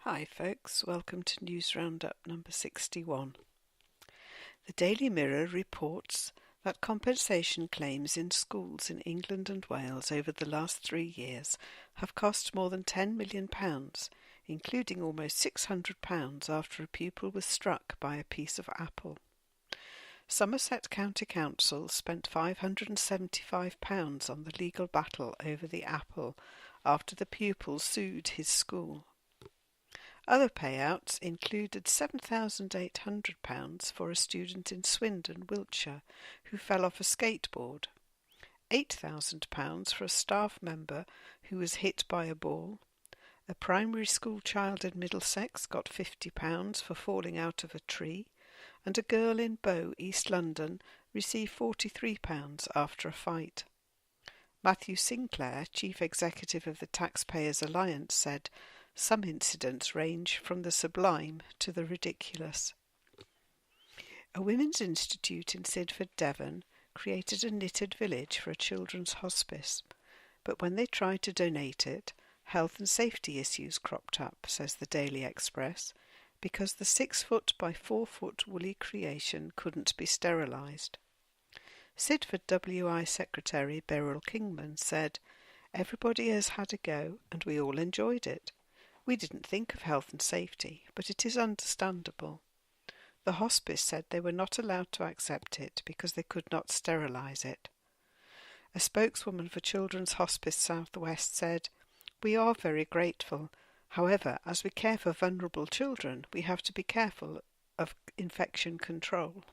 Hi folks, welcome to News Roundup number 61. The Daily Mirror reports that compensation claims in schools in England and Wales over the last 3 years have cost more than £10 million, including almost £600 after a pupil was struck by a piece of apple. Somerset County Council spent £575 on the legal battle over the apple after the pupil sued his school. Other payouts included £7,800 for a student in Swindon, Wiltshire, who fell off a skateboard, £8,000 for a staff member who was hit by a ball, a primary school child in Middlesex got £50 for falling out of a tree, and a girl in Bow, East London, received £43 after a fight. Matthew Sinclair, Chief Executive of the Taxpayers Alliance, said, "Some incidents range from the sublime to the ridiculous." A women's institute in Sidford, Devon, created a knitted village for a children's hospice, but when they tried to donate it, health and safety issues cropped up, says the Daily Express, because the 6-foot by 4-foot woolly creation couldn't be sterilised. Sidford WI Secretary Beryl Kingman said, "Everybody has had a go and we all enjoyed it. We didn't think of health and safety, but it is understandable." The hospice said they were not allowed to accept it because they could not sterilise it. A spokeswoman for Children's Hospice South West said, "We are very grateful. However, as we care for vulnerable children, we have to be careful of infection control."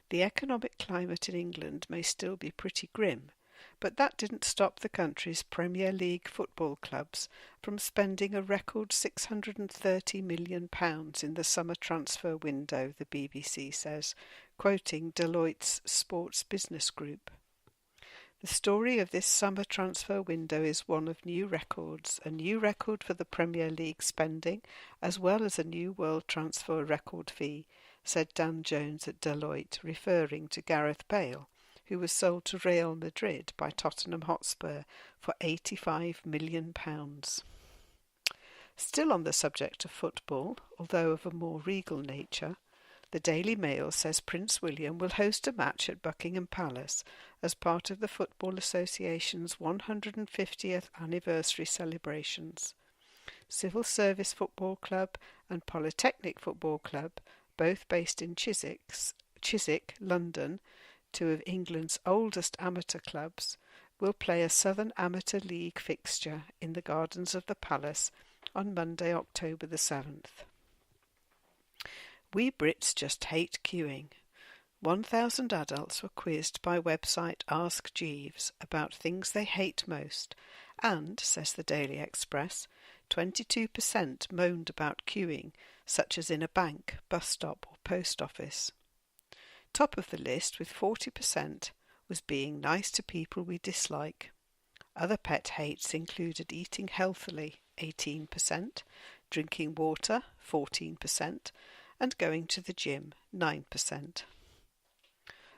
The economic climate in England may still be pretty grim, but that didn't stop the country's Premier League football clubs from spending a record £630 million in the summer transfer window, the BBC says, quoting Deloitte's Sports Business Group. The story of this summer transfer window is one of new records, a new record for the Premier League spending, as well as a new world transfer record fee, said Dan Jones at Deloitte, referring to Gareth Bale, who was sold to Real Madrid by Tottenham Hotspur for £85 million. Still on the subject of football, although of a more regal nature, the Daily Mail says Prince William will host a match at Buckingham Palace as part of the Football Association's 150th anniversary celebrations. Civil Service Football Club and Polytechnic Football Club, both based in Chiswick, London, two of England's oldest amateur clubs, will play a Southern Amateur League fixture in the gardens of the Palace on Monday, October the 7th. We Brits just hate queuing. 1,000 adults were quizzed by website Ask Jeeves about things they hate most, and, says the Daily Express, 22% moaned about queuing, such as in a bank, bus stop or post office. Top of the list, with 40%, was being nice to people we dislike. Other pet hates included eating healthily, 18%, drinking water, 14%, and going to the gym, 9%.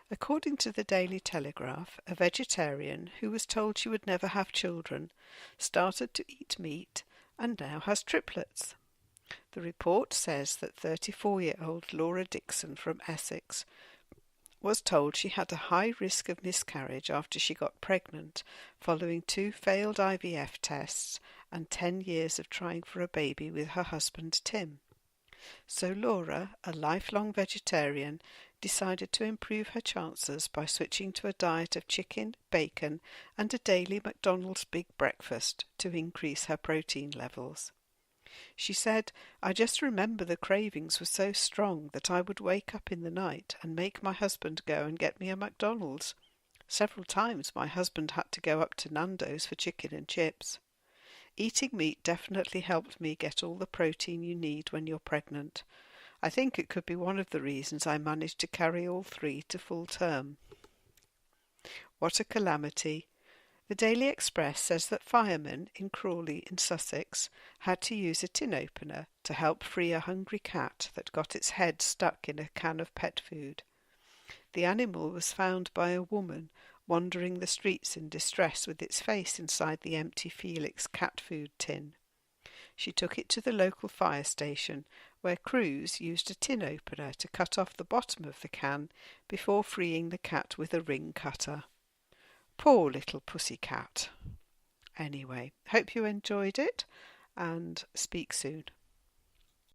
According to the Daily Telegraph, a vegetarian who was told she would never have children started to eat meat and now has triplets. The report says that 34-year-old Laura Dixon from Essex was told she had a high risk of miscarriage after she got pregnant following 2 failed IVF tests and 10 years of trying for a baby with her husband Tim. So Laura, a lifelong vegetarian, decided to improve her chances by switching to a diet of chicken, bacon and a daily McDonald's big breakfast to increase her protein levels. She said, "I just remember the cravings were so strong that I would wake up in the night and make my husband go and get me a McDonald's. Several times my husband had to go up to Nando's for chicken and chips. Eating meat definitely helped me get all the protein you need when you're pregnant. I think it could be one of the reasons I managed to carry all 3 to full term." What a calamity. The Daily Express says that firemen in Crawley in Sussex had to use a tin opener to help free a hungry cat that got its head stuck in a can of pet food. The animal was found by a woman wandering the streets in distress with its face inside the empty Felix cat food tin. She took it to the local fire station, where crews used a tin opener to cut off the bottom of the can before freeing the cat with a ring cutter. Poor little pussy cat. Anyway, hope you enjoyed it, and speak soon.